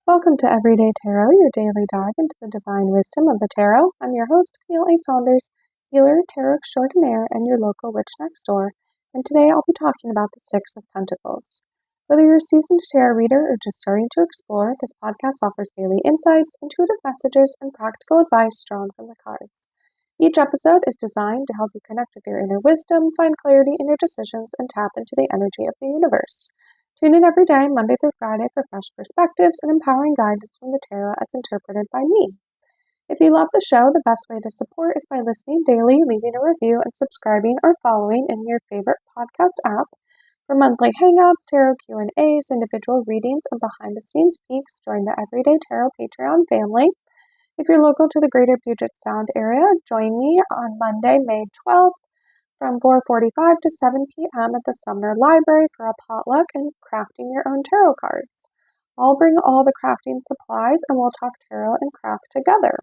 Welcome to Everyday Tarot, your daily dive into the divine wisdom of the tarot. I'm your host, Camille A. Saunders, healer, tarot extraordinaire, and your local witch next door. And today I'll be talking about the Six of Pentacles. Whether you're a seasoned tarot reader or just starting to explore, this podcast offers daily insights, intuitive messages, and practical advice drawn from the cards. Each episode is designed to help you connect with your inner wisdom, find clarity in your decisions, and tap into the energy of the universe. Tune in every day, Monday through Friday, for fresh perspectives and empowering guidance from the tarot as interpreted by me. If you love the show, the best way to support is by listening daily, leaving a review, and subscribing or following in your favorite podcast app. For monthly hangouts, tarot Q&As, individual readings, and behind-the-scenes peeks, join the Everyday Tarot Patreon family. If you're local to the greater Puget Sound area, join me on Monday, May 12th, from 4:45 to 7 p.m. at the Sumner Library for a potluck and crafting your own tarot cards. I'll bring all the crafting supplies and we'll talk tarot and craft together.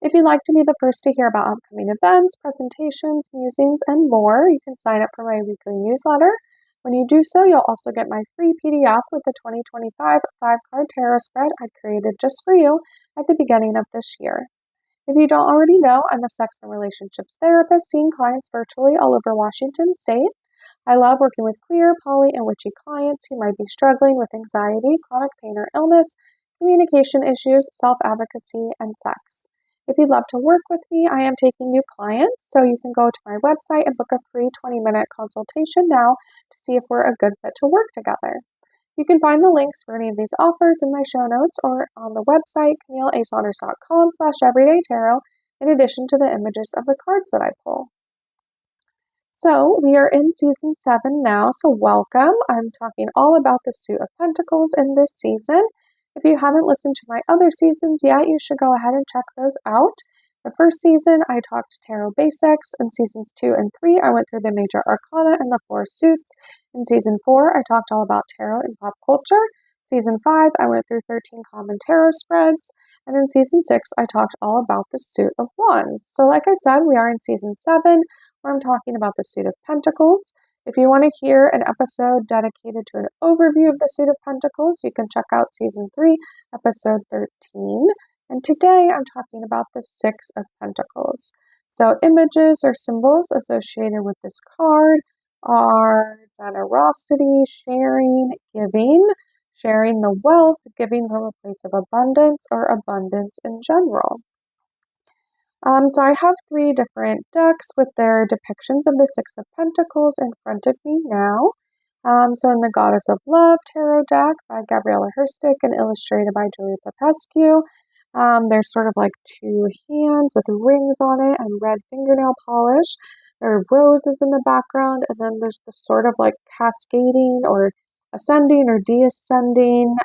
If you'd like to be the first to hear about upcoming events, presentations, musings, and more, you can sign up for my weekly newsletter. When you do so, you'll also get my free PDF with the 2025 5-card tarot spread I created just for you at the beginning of this year. If you don't already know, I'm a sex and relationships therapist, seeing clients virtually all over Washington State. I love working with queer, poly, and witchy clients who might be struggling with anxiety, chronic pain or illness, communication issues, self-advocacy, and sex. If you'd love to work with me, I am taking new clients, so you can go to my website and book a free 20-minute consultation now to see if we're a good fit to work together. You can find the links for any of these offers in my show notes or on the website, CamilleASaunders.com/everydaytarot, in addition to the images of the cards that I pull. So we are in season 7 now, so welcome. I'm talking all about the Suit of Pentacles in this season. If you haven't listened to my other seasons yet, you should go ahead and check those out. The first season, I talked tarot basics. In seasons 2 and 3, I went through the major arcana and the 4 suits. In season 4, I talked all about tarot and pop culture. Season 5, I went through 13 common tarot spreads. And in season 6, I talked all about the Suit of Wands. So like I said, we are in season 7, where I'm talking about the Suit of Pentacles. If you want to hear an episode dedicated to an overview of the Suit of Pentacles, you can check out season 3, episode 13. And today I'm talking about the Six of Pentacles. So images or symbols associated with this card are generosity, sharing, giving, sharing the wealth, giving from a place of abundance, or abundance in general. So I have 3 different decks with their depictions of the Six of Pentacles in front of me now. So in the Goddess of Love Tarot deck by Gabriella Herstick and illustrated by Julia Popescu, there's sort of like 2 hands with rings on it and red fingernail polish. There are roses in the background, and then there's this sort of like cascading or ascending or descending,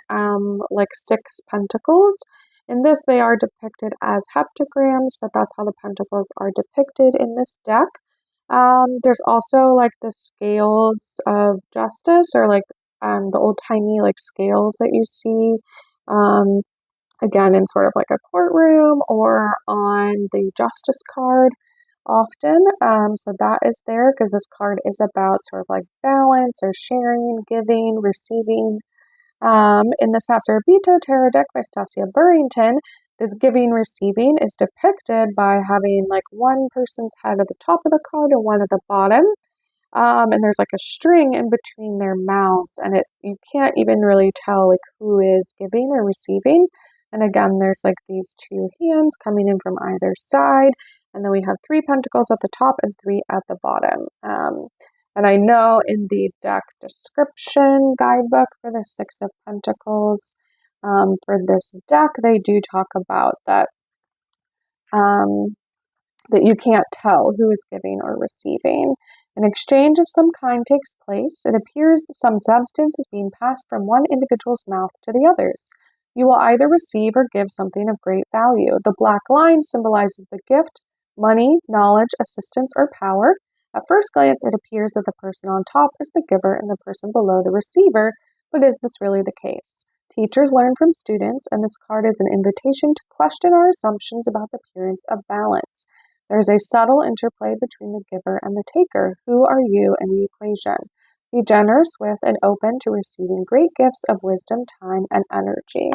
like 6 pentacles. In this, they are depicted as heptagrams, but that's how the pentacles are depicted in this deck. There's also like the scales of justice, or like the old-timey like scales that you see again in sort of like a courtroom or on the justice card often. So that is there because this card is about sort of like balance or sharing, giving, receiving. In the Sacerdote Tarot deck by Stacia Burrington, this giving receiving is depicted by having like one person's head at the top of the card and one at the bottom. And there's like a string in between their mouths, and you can't even really tell like who is giving or receiving. And again, there's like these 2 hands coming in from either side, and then we have 3 pentacles at the top and 3 at the bottom. And I know in the deck description guidebook for the Six of Pentacles, for this deck, they do talk about that that you can't tell who is giving or receiving. An exchange of some kind takes place. It appears that some substance is being passed from one individual's mouth to the others. You will either receive or give something of great value. The black line symbolizes the gift, money, knowledge, assistance, or power. At first glance, it appears that the person on top is the giver and the person below the receiver, but is this really the case? Teachers learn from students, and this card is an invitation to question our assumptions about the appearance of balance. There is a subtle interplay between the giver and the taker. Who are you in the equation? Be generous with and open to receiving great gifts of wisdom, time, and energy.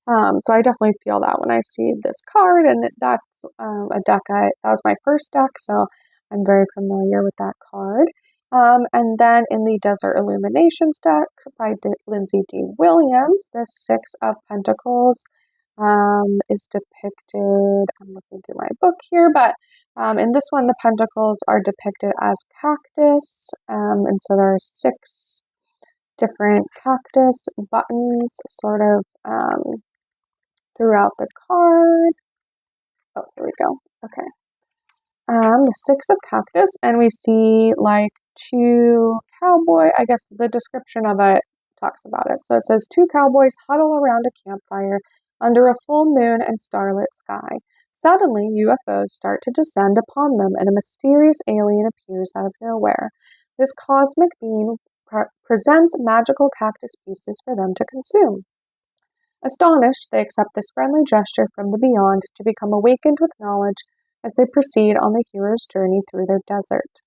So I definitely feel that when I see this card, and that's a deck that was my first deck, so I'm very familiar with that card. And then in the Desert Illuminations deck by Lindsay D. Williams, the Six of Pentacles is depicted. I'm looking through my book here, but in this one, the pentacles are depicted as cactus, and so there are 6 different cactus buttons sort of throughout the card. Oh, here we go. Okay. The 6 of cactus, and we see like 2 cowboy. I guess the description of it talks about it. So it says 2 cowboys huddle around a campfire under a full moon and starlit sky. Suddenly, UFOs start to descend upon them, and a mysterious alien appears out of nowhere. This cosmic being presents magical cactus pieces for them to consume. Astonished, they accept this friendly gesture from the beyond to become awakened with knowledge as they proceed on the hero's journey through their desert.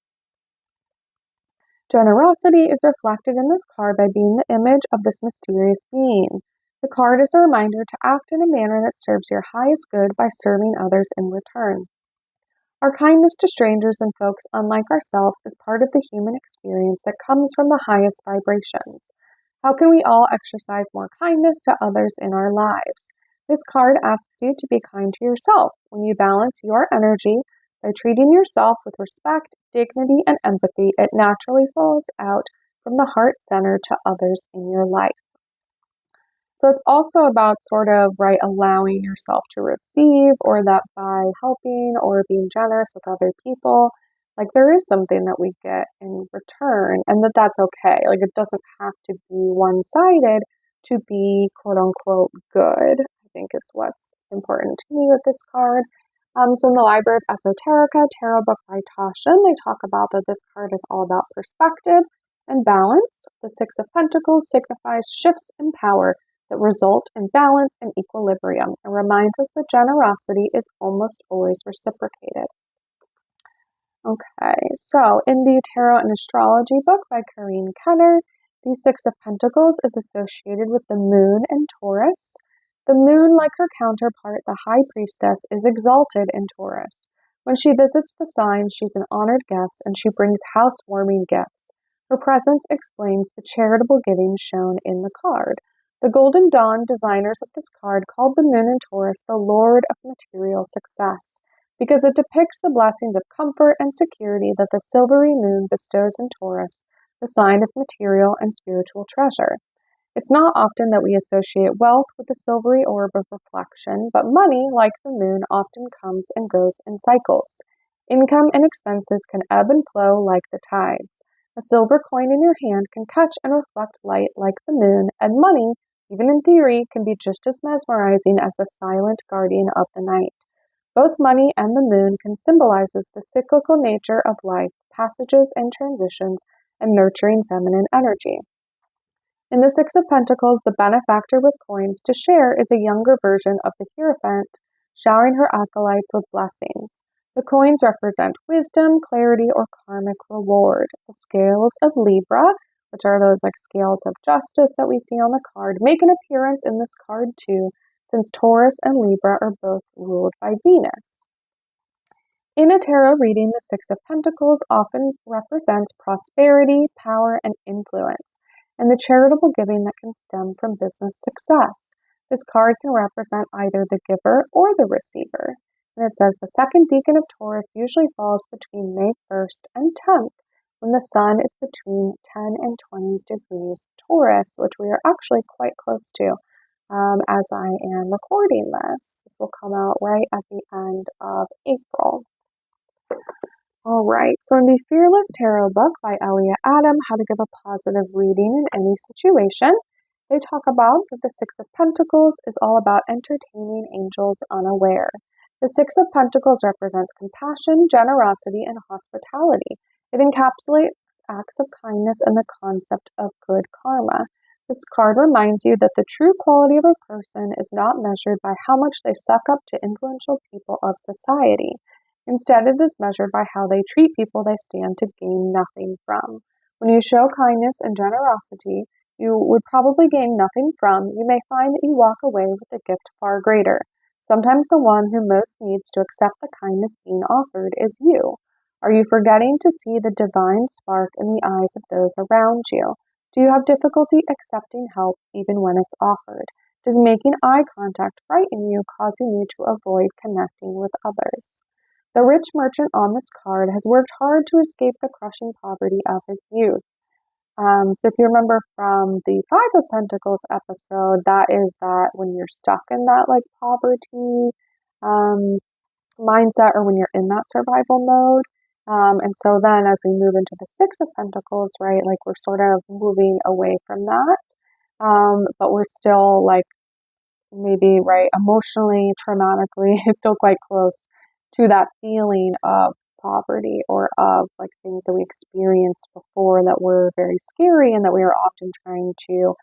Generosity is reflected in this card by being the image of this mysterious being. The card is a reminder to act in a manner that serves your highest good by serving others in return. Our kindness to strangers and folks unlike ourselves is part of the human experience that comes from the highest vibrations. How can we all exercise more kindness to others in our lives? This card asks you to be kind to yourself. When you balance your energy by treating yourself with respect, dignity, and empathy, it naturally flows out from the heart center to others in your life. So it's also about sort of, right, allowing yourself to receive, or that by helping or being generous with other people, like there is something that we get in return, and that's okay. Like it doesn't have to be one-sided to be quote unquote good, I think is what's important to me with this card. So in the Library of Esoterica, Tarot book by Tashin, they talk about that this card is all about perspective and balance. The Six of Pentacles signifies shifts in power that result in balance and equilibrium, and reminds us that generosity is almost always reciprocated. Okay, so in the Tarot and Astrology book by Karine Kenner, the Six of Pentacles is associated with the moon and Taurus. The moon, like her counterpart, the High Priestess, is exalted in Taurus. When she visits the sign, she's an honored guest, and she brings housewarming gifts. Her presence explains the charitable giving shown in the card. The Golden Dawn designers of this card called the moon in Taurus the Lord of material success, because it depicts the blessings of comfort and security that the silvery moon bestows in Taurus, the sign of material and spiritual treasure. It's not often that we associate wealth with the silvery orb of reflection, but money, like the moon, often comes and goes in cycles. Income and expenses can ebb and flow like the tides. A silver coin in your hand can catch and reflect light like the moon, and money, even in theory, can be just as mesmerizing as the silent guardian of the night. Both money and the moon can symbolize the cyclical nature of life, passages and transitions, and nurturing feminine energy. In the Six of Pentacles, the benefactor with coins to share is a younger version of the Hierophant, showering her acolytes with blessings. The coins represent wisdom, clarity, or karmic reward. The scales of Libra, which are those like scales of justice that we see on the card, make an appearance in this card too, since Taurus and Libra are both ruled by Venus. In a tarot reading, the Six of Pentacles often represents prosperity, power, and influence, and the charitable giving that can stem from business success. This card can represent either the giver or the receiver. And it says the second decan of Taurus usually falls between May 1st and 10th, when the sun is between 10 and 20 degrees Taurus, which we are actually quite close to as I am recording this. This will come out right at the end of April. All right, so in the Fearless Tarot book by Elia Adam, How to Give a Positive Reading in Any Situation, they talk about that the Six of Pentacles is all about entertaining angels unaware. The Six of Pentacles represents compassion, generosity, and hospitality. It encapsulates acts of kindness and the concept of good karma. This card reminds you that the true quality of a person is not measured by how much they suck up to influential people of society. Instead, it is measured by how they treat people they stand to gain nothing from. When you show kindness and generosity you would probably gain nothing from, you may find that you walk away with a gift far greater. Sometimes the one who most needs to accept the kindness being offered is you. Are you forgetting to see the divine spark in the eyes of those around you? Do you have difficulty accepting help even when it's offered? Does making eye contact frighten you, causing you to avoid connecting with others? The rich merchant on this card has worked hard to escape the crushing poverty of his youth. So if you remember from the Five of Pentacles episode, that is that when you're stuck in that like poverty mindset or when you're in that survival mode. And so then as we move into the Six of Pentacles, right, like we're sort of moving away from that. But we're still like maybe, right, emotionally, traumatically, still quite close to that feeling of poverty or of like things that we experienced before that were very scary and that we are often trying to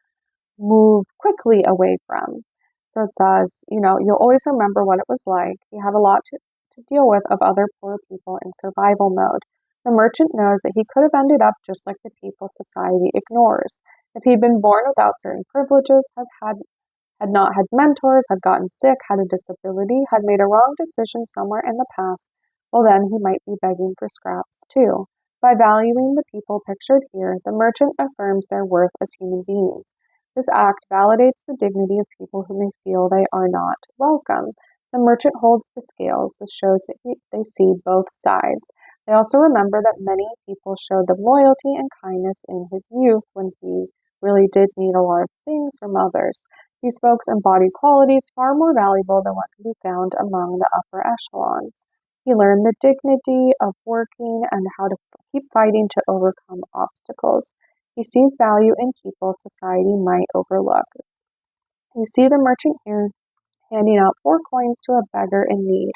move quickly away from. So it says, you'll always remember what it was like. You have a lot to deal with of other poor people in survival mode. The merchant knows that he could have ended up just like the people society ignores. If he'd been born without certain privileges, had not had mentors, had gotten sick, had a disability, had made a wrong decision somewhere in the past, well then he might be begging for scraps too. By valuing the people pictured here, the merchant affirms their worth as human beings. This act validates the dignity of people who may feel they are not welcome. The merchant holds the scales. This shows that they see both sides. They also remember that many people showed them loyalty and kindness in his youth when he really did need a lot of things from others. These folks embodied qualities far more valuable than what can be found among the upper echelons. He learned the dignity of working and how to keep fighting to overcome obstacles. He sees value in people society might overlook. You see the merchant here handing out 4 coins to a beggar in need.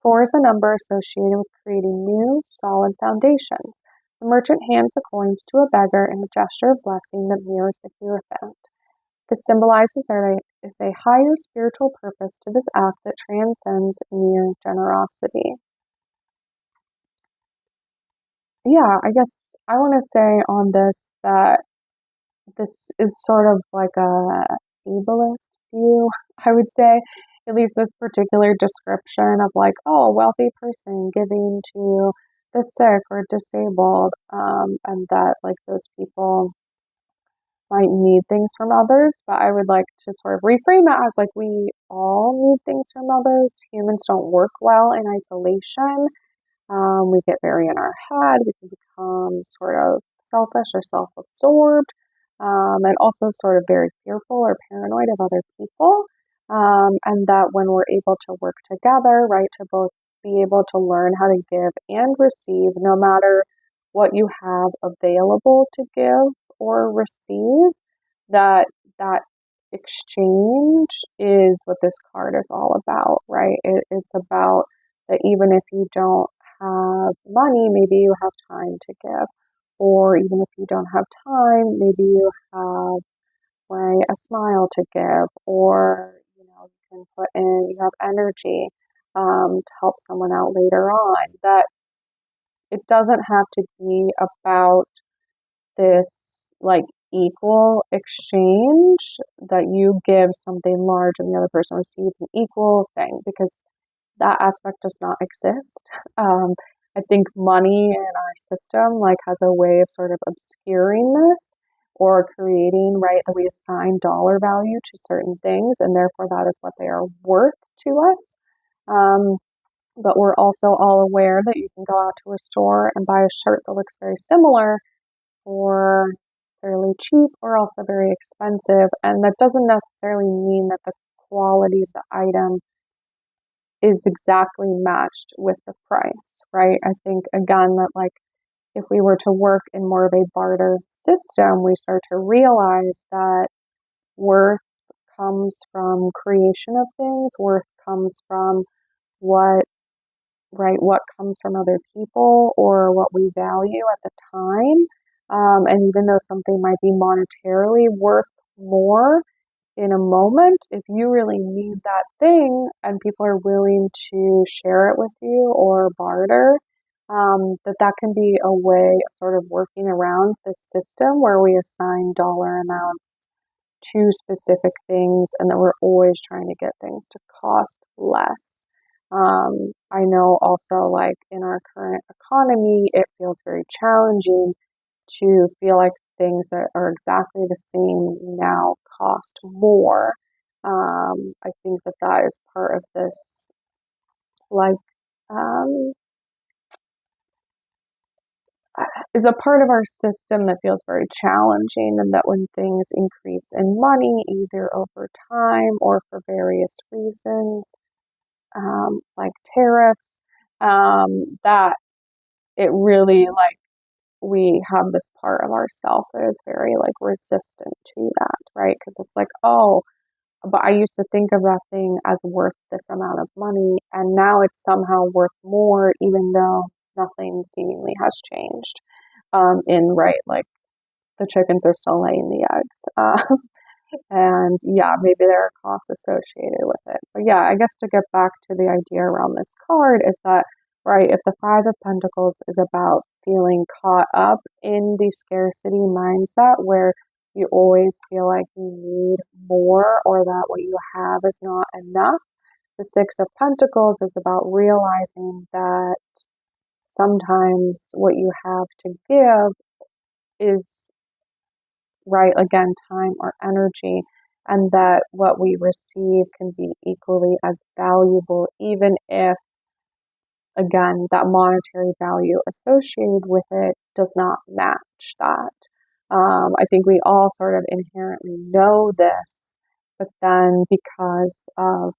4 is the number associated with creating new, solid foundations. The merchant hands the coins to a beggar in a gesture of blessing that mirrors the Hierophant. This symbolizes there is a higher spiritual purpose to this act that transcends mere generosity. Yeah, I guess I want to say on this that this is sort of like a ableist view, I would say. At least this particular description of like, oh, a wealthy person giving to the sick or disabled, and that like those people might need things from others, but I would like to sort of reframe it as like we all need things from others. Humans don't work well in isolation. We get very in our head. We can become sort of selfish or self-absorbed, and also sort of very fearful or paranoid of other people. And that when we're able to work together, right, to both be able to learn how to give and receive, no matter what you have available to give or receive, that exchange is what this card is all about, right? It's about that even if you don't have money, maybe you have time to give. Or even if you don't have time, maybe you have way a smile to give, or you can put in, you have energy to help someone out later on. That it doesn't have to be about this like equal exchange that you give something large and the other person receives an equal thing, because that aspect does not exist. I think money in our system like has a way of sort of obscuring this or creating, right, that we assign dollar value to certain things and therefore that is what they are worth to us. But we're also all aware that you can go out to a store and buy a shirt that looks very similar or fairly cheap or also very expensive. And that doesn't necessarily mean that the quality of the item is exactly matched with the price, right? I think, again, that like if we were to work in more of a barter system, we start to realize that worth comes from creation of things, worth comes from what, right, what comes from other people or what we value at the time. And even though something might be monetarily worth more in a moment, if you really need that thing and people are willing to share it with you or barter, that can be a way of sort of working around the system where we assign dollar amounts to specific things and that we're always trying to get things to cost less. I know also like in our current economy, it feels very challenging to feel like things that are exactly the same now cost more. I think that is part of this, like, um, is a part of our system that feels very challenging, and that when things increase in money, either over time or for various reasons, like tariffs, that it really like we have this part of ourself that is very like resistant to that, right? Because it's like, oh, but I used to think of that thing as worth this amount of money, and now it's somehow worth more, even though nothing seemingly has changed. In right, like the chickens are still laying the eggs. And yeah, maybe there are costs associated with it. But yeah, I guess to get back to the idea around this card is that, right, if the Five of Pentacles is about feeling caught up in the scarcity mindset where you always feel like you need more or that what you have is not enough, the Six of Pentacles is about realizing that sometimes what you have to give is, right, again, time or energy, and that what we receive can be equally as valuable, even if, again, that monetary value associated with it does not match that. I think we all sort of inherently know this, but then because of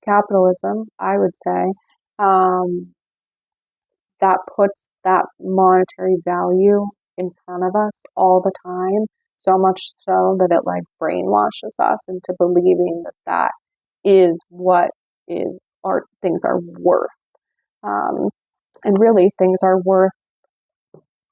capitalism, I would say, um, that puts that monetary value in front of us all the time, so much so that it like brainwashes us into believing that that is what is our things are worth. Um, and really, things are worth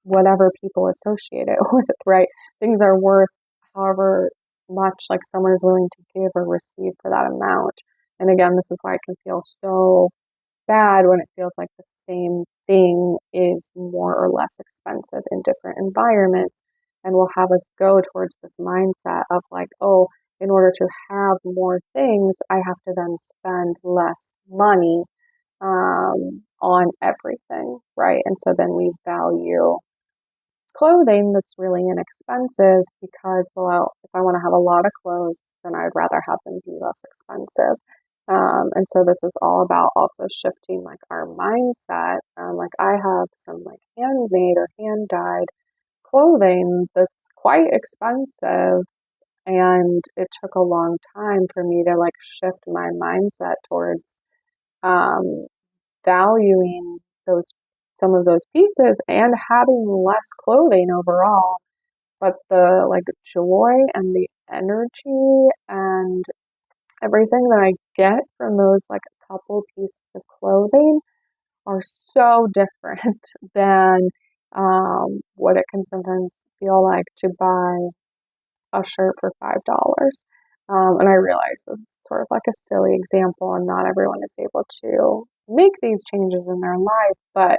whatever people associate it with, right? Things are worth however much like someone is willing to give or receive for that amount. And again, this is why it can feel so bad when it feels like the same thing is more or less expensive in different environments, and will have us go towards this mindset of like, oh, in order to have more things, I have to then spend less money on everything, right? And so then we value clothing that's really inexpensive because, well, if I want to have a lot of clothes, then I'd rather have them be less expensive. And so this is all about also shifting like our mindset. Like I have some like handmade or hand dyed clothing that's quite expensive, and it took a long time for me to like shift my mindset towards um, valuing those some of those pieces and having less clothing overall, but the like joy and the energy and everything that I get from those like a couple pieces of clothing are so different than what it can sometimes feel like to buy a shirt for $5. And I realize this is sort of like a silly example, and not everyone is able to make these changes in their life. But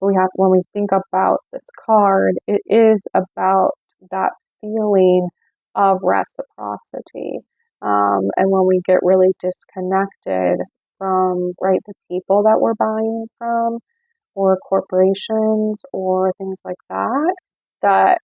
we have, when we think about this card, it is about that feeling of reciprocity. And when we get really disconnected from, right, the people that we're buying from, or corporations, or things like that, that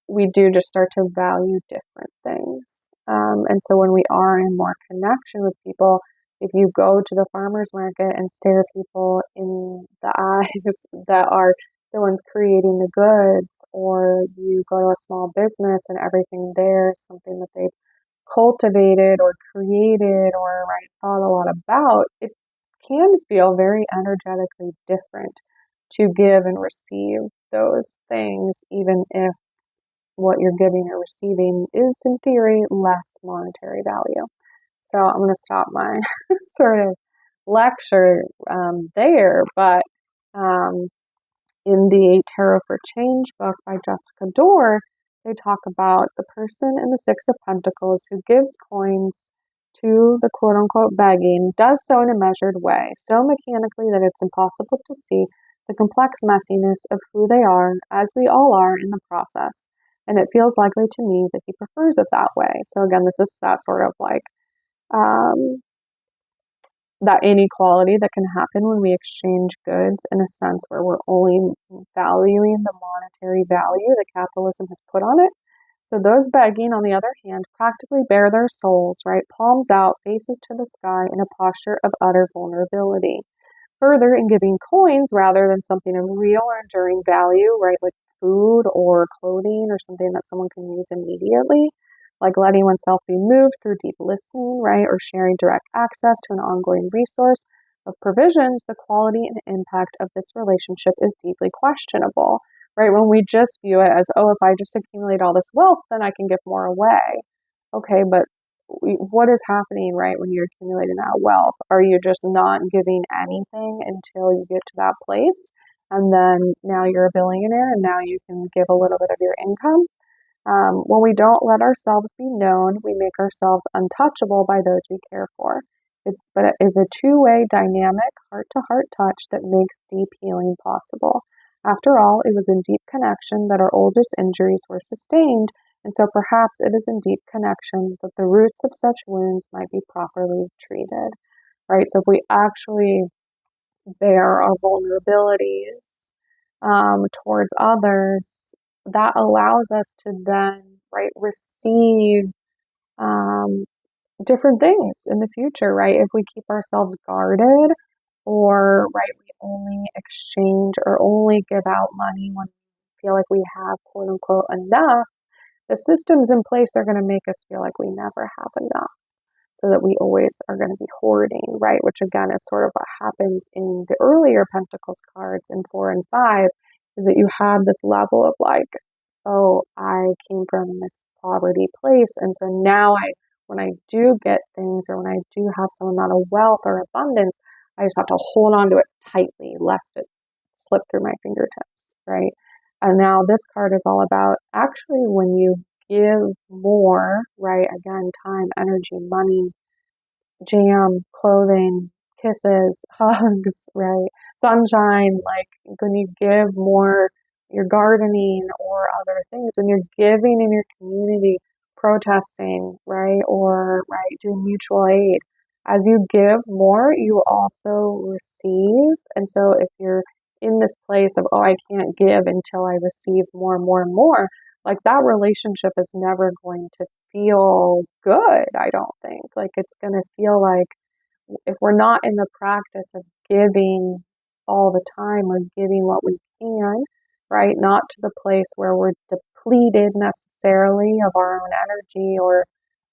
we do just start to value different things. And so when we are in more connection with people, if you go to the farmer's market and stare people in the eyes that are the ones creating the goods, or you go to a small business and everything there is something that they've cultivated or created or right thought a lot about, it can feel very energetically different to give and receive those things, even if what you're giving or receiving is in theory less monetary value. So I'm going to stop my sort of lecture there, but um, in the Tarot for Change book by Jessica Dorr, they talk about the person in the Six of Pentacles who gives coins to the quote-unquote begging does so in a measured way, so mechanically that it's impossible to see the complex messiness of who they are, as we all are in the process. And it feels likely to me that he prefers it that way. So again, this is that sort of like that inequality that can happen when we exchange goods in a sense where we're only valuing the monetary value that capitalism has put on it. So those begging, on the other hand, practically bare their souls, right? Palms out, faces to the sky in a posture of utter vulnerability. Further, in giving coins rather than something of real or enduring value, right, like food or clothing or something that someone can use immediately, like letting oneself be moved through deep listening, right, or sharing direct access to an ongoing resource of provisions, the quality and impact of this relationship is deeply questionable, right? When we just view it as, oh, if I just accumulate all this wealth, then I can give more away. Okay, but what is happening, right, when you're accumulating that wealth? Are you just not giving anything until you get to that place? And then now you're a billionaire and now you can give a little bit of your income? When we don't let ourselves be known, we make ourselves untouchable by those we care for. But it is a two-way, dynamic, heart-to-heart touch that makes deep healing possible. After all, it was in deep connection that our oldest injuries were sustained, and so perhaps it is in deep connection that the roots of such wounds might be properly treated. Right? So if we actually bear our vulnerabilities towards others, that allows us to then, right, receive different things in the future, right? If we keep ourselves guarded, or, right, we only exchange or only give out money when we feel like we have quote unquote enough, the systems in place are going to make us feel like we never have enough, so that we always are going to be hoarding, right? Which again is sort of what happens in the earlier Pentacles cards in 4 and 5, is that you have this level of like, oh, I came from this poverty place, and so now when I do get things, or when I do have some amount of wealth or abundance, I just have to hold on to it tightly lest it slip through my fingertips, right? And now this card is all about actually when you give more, right? Again, time, energy, money, jam, clothing, kisses, hugs, right? Sunshine, like when you give more, your gardening or other things, when you're giving in your community, protesting, right? Or, right, doing mutual aid. As you give more, you also receive. And so if you're in this place of, oh, I can't give until I receive more and more and more, like that relationship is never going to feel good, I don't think. Like it's going to feel like if we're not in the practice of giving all the time or giving what we can, right? Not to the place where we're depleted necessarily of our own energy or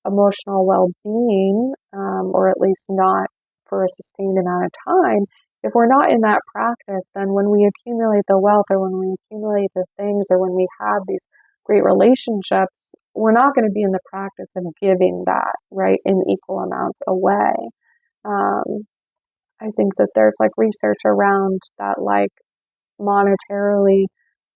emotional well-being, or at least not for a sustained amount of time. If we're not in that practice, then when we accumulate the wealth, or when we accumulate the things, or when we have these great relationships, we're not going to be in the practice of giving that, right, in equal amounts away. I think that there's like research around that, like monetarily,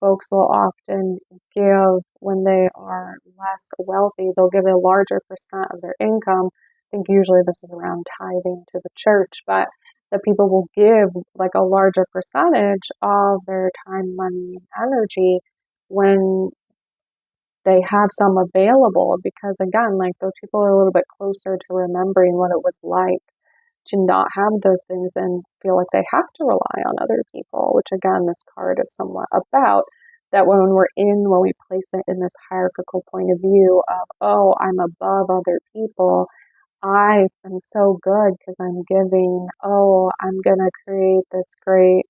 folks will often give when they are less wealthy, they'll give a larger percent of their income. I think usually this is around tithing to the church, but that people will give like a larger percentage of their time, money, and energy when they have some available, because again, like those people are a little bit closer to remembering what it was like to not have those things and feel like they have to rely on other people, which again, this card is somewhat about. That when we place it in this hierarchical point of view of, oh, I'm above other people, I am so good because I'm giving, oh, I'm going to create this great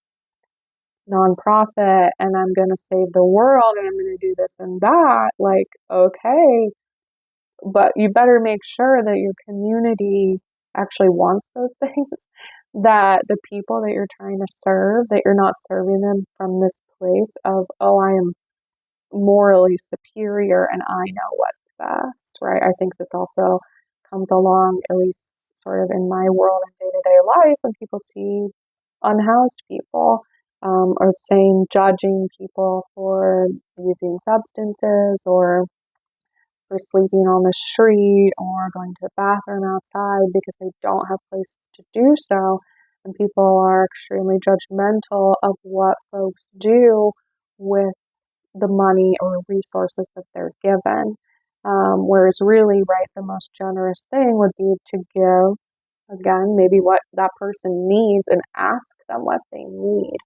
nonprofit and I'm going to save the world and I'm going to do this and that, like, okay, but you better make sure that your community actually wants those things, that the people that you're trying to serve, that you're not serving them from this place of, oh, I am morally superior and I know what's best, right? I think this also comes along, at least sort of in my world and day-to-day life, when people see unhoused people, or saying, judging people for using substances or for sleeping on the street or going to the bathroom outside because they don't have places to do so. And people are extremely judgmental of what folks do with the money or resources that they're given. Whereas really, right, the most generous thing would be to give, again, maybe what that person needs and ask them what they need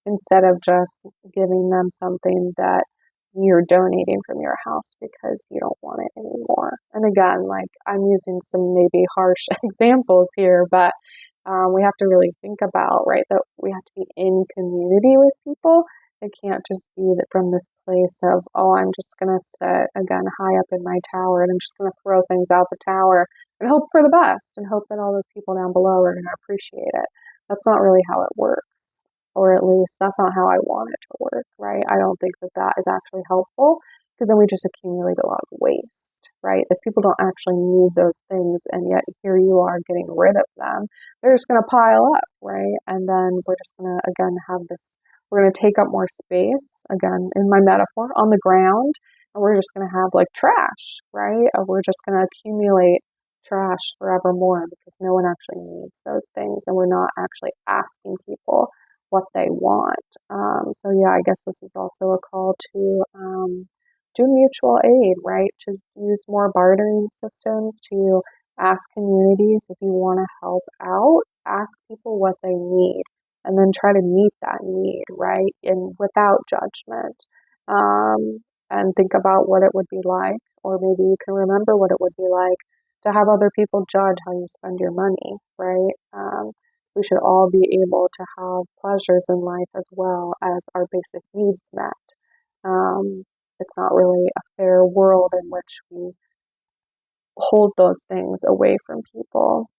instead of just giving them something that you're donating from your house because you don't want it anymore. And again, like I'm using some maybe harsh examples here, but we have to really think about, right, that we have to be in community with people. It can't just be that from this place of, oh, I'm just going to sit, again, high up in my tower and I'm just going to throw things out the tower and hope for the best and hope that all those people down below are going to appreciate it. That's not really how it works. Or at least that's not how I want it to work, right? I don't think that that is actually helpful because then we just accumulate a lot of waste, right? If people don't actually need those things and yet here you are getting rid of them, they're just going to pile up, right? And then we're just going to, again, have this, we're going to take up more space, again, in my metaphor, on the ground, and we're just going to have like trash, right? Or we're just going to accumulate trash forevermore because no one actually needs those things and we're not actually asking people what they want. So yeah, I guess this is also a call to do mutual aid, right? To use more bartering systems, to ask communities if you want to help out, ask people what they need, and then try to meet that need, right? And without judgment. And think about what it would be like, or maybe you can remember what it would be like to have other people judge how you spend your money, right? We should all be able to have pleasures in life as well as our basic needs met. It's not really a fair world in which we hold those things away from people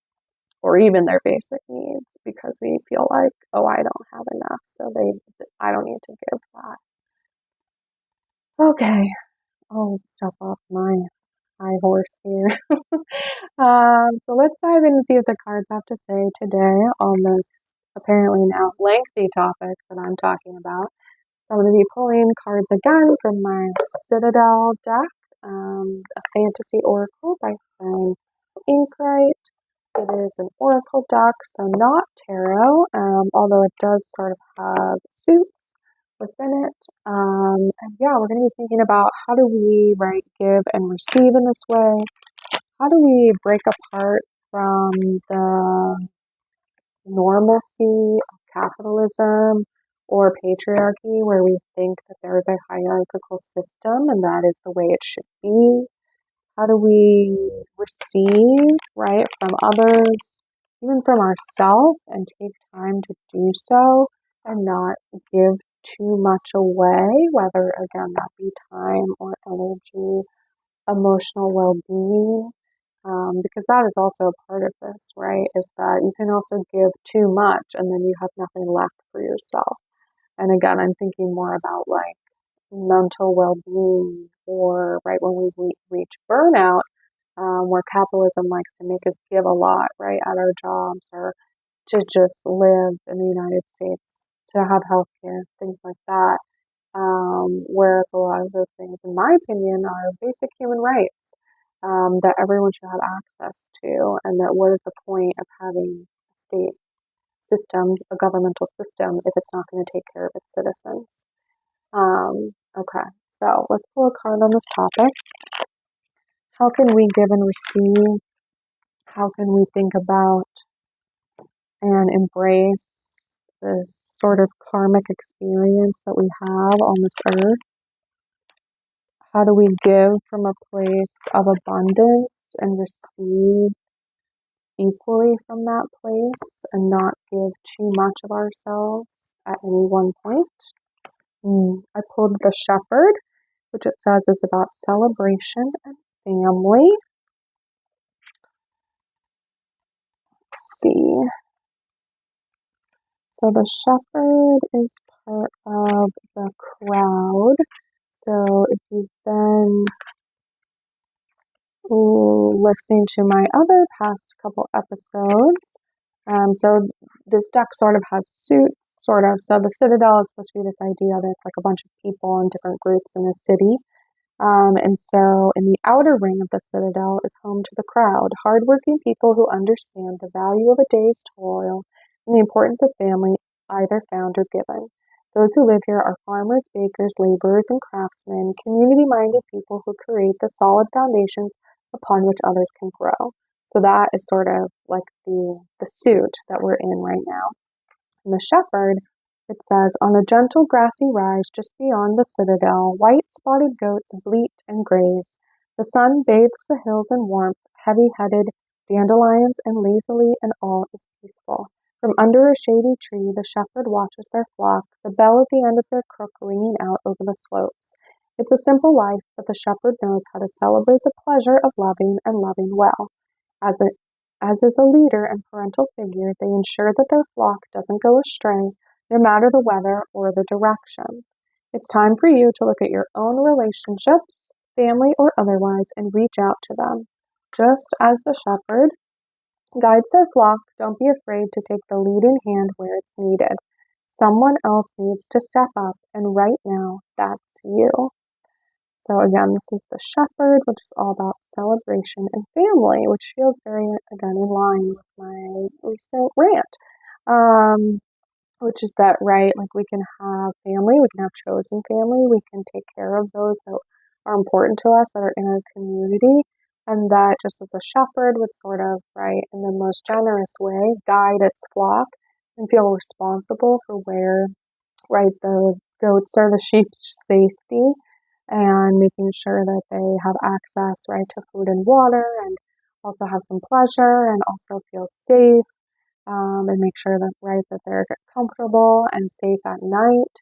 or even their basic needs because we feel like, oh, I don't have enough, so I don't need to give that. Okay, I'll step off my high horse here. So let's dive in and see what the cards have to say today on this apparently now lengthy topic that I'm talking about. So I'm going to be pulling cards again from my Citadel deck, a fantasy oracle by Fern Inkwright. It is an oracle deck, so not tarot, although it does sort of have suits within it. And yeah, we're going to be thinking about how do we, right, give and receive in this way. How do we break apart from the normalcy of capitalism or patriarchy where we think that there is a hierarchical system and that is the way it should be? How do we receive, right, from others, even from ourselves, and take time to do so and not give too much away, whether, again, that be time or energy, emotional well-being, because that is also a part of this, right, is that you can also give too much and then you have nothing left for yourself. And again, I'm thinking more about like mental well-being or right when we reach burnout, where capitalism likes to make us give a lot, right, at our jobs or to just live in the United States, to have healthcare, things like that. Whereas a lot of those things, in my opinion, are basic human rights that everyone should have access to, and that what is the point of having a state system, a governmental system, if it's not going to take care of its citizens? Okay, so let's pull a card on this topic. How can we give and receive? How can we think about and embrace this sort of karmic experience that we have on this earth? How do we give from a place of abundance and receive equally from that place and not give too much of ourselves at any one point? I pulled the Shepherd, which it says is about celebration and family. Let's see. So the Shepherd is part of the crowd. So if you've been listening to my other past couple episodes, so this deck sort of has suits, sort of. So the Citadel is supposed to be this idea that it's like a bunch of people in different groups in a city. And so in the outer ring of the citadel is home to the crowd, hardworking people who understand the value of a day's toil and the importance of family, either found or given. Those who live here are farmers, bakers, laborers, and craftsmen, community-minded people who create the solid foundations upon which others can grow. So that is sort of like the suit that we're in right now. And the shepherd, it says, on a gentle grassy rise just beyond the citadel, white spotted goats bleat and graze. The sun bathes the hills in warmth, heavy-headed dandelions and lazily, and all is peaceful. From under a shady tree, the shepherd watches their flock, the bell at the end of their crook ringing out over the slopes. It's a simple life, but the shepherd knows how to celebrate the pleasure of loving and loving well. As is a leader and parental figure, they ensure that their flock doesn't go astray, no matter the weather or the direction. It's time for you to look at your own relationships, family or otherwise, and reach out to them. Just as the shepherd guides their flock, don't be afraid to take the leading hand where it's needed. Someone else needs to step up, and right now, that's you. So again, this is the shepherd, which is all about celebration and family, which feels very, again, in line with my recent rant. Which is that, right, like we can have family, we can have chosen family, we can take care of those that are important to us, that are in our community, and that just as a shepherd would sort of, right, in the most generous way, guide its flock and feel responsible for where, right, the goats or the sheep's safety, and making sure that they have access, right, to food and water, and also have some pleasure, and also feel safe, and make sure that, right, that they're comfortable and safe at night,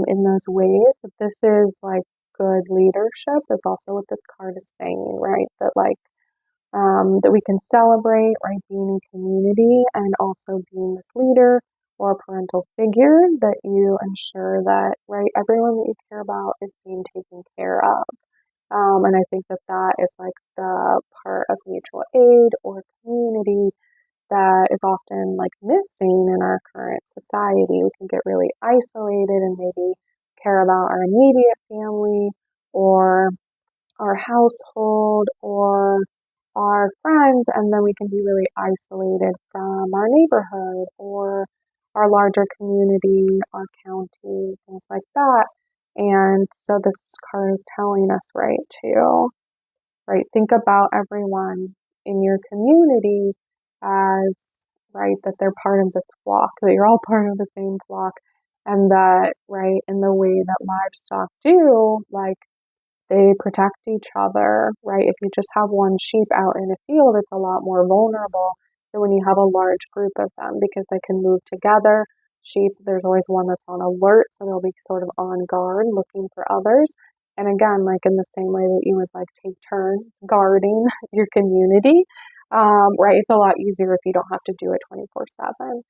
in those ways. That this is like good leadership is also what this card is saying, right? That like, that we can celebrate, right, being in community and also being this leader or parental figure, that you ensure that, right, everyone that you care about is being taken care of. And I think that that is like the part of mutual aid or community that is often like missing in our current society. We can get really isolated and maybe care about our immediate family or our household or our friends, and then we can be really isolated from our neighborhood or our larger community, our county, things like that. And so this card is telling us, right, to, right, think about everyone in your community as, right, that they're part of this flock, that you're all part of the same flock, and that, right, in the way that livestock do, like, they protect each other, right? If you just have one sheep out in a field, it's a lot more vulnerable than when you have a large group of them, because they can move together. Sheep, there's always one that's on alert, so they'll be sort of on guard, looking for others. And again, like in the same way that you would like take turns guarding your community, right? It's a lot easier if you don't have to do it 24/7.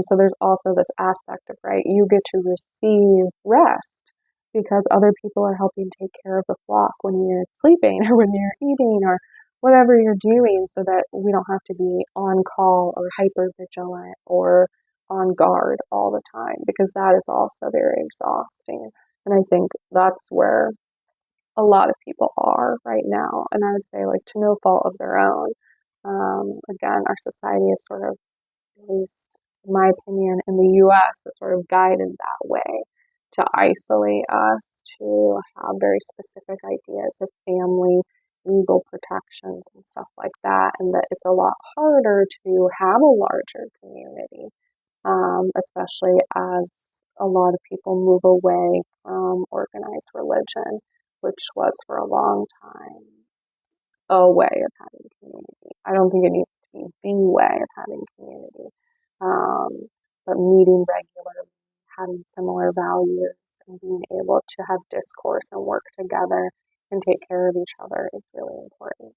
So there's also this aspect of, right, you get to receive rest because other people are helping take care of the flock when you're sleeping or when you're eating or whatever you're doing, so that we don't have to be on call or hyper vigilant or on guard all the time, because that is also very exhausting. And I think that's where a lot of people are right now. And I would say, like, to no fault of their own. Again, our society is sort of, at least in my opinion, in the US, is sort of guided that way to isolate us, to have very specific ideas of family, legal protections, and stuff like that, and that it's a lot harder to have a larger community, especially as a lot of people move away from organized religion, which was for a long time a way of having community. I don't think it needs to be the way of having community, but meeting regularly, having similar values, and being able to have discourse and work together and take care of each other is really important.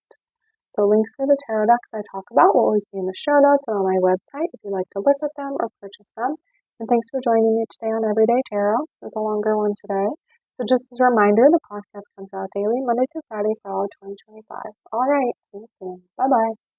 So links for the tarot decks I talk about will always be in the show notes and on my website if you'd like to look at them or purchase them. And thanks for joining me today on Everyday Tarot. It's a longer one today. So just as a reminder, the podcast comes out daily, Monday through Friday for all of 2025. All right, see you soon. Bye-bye.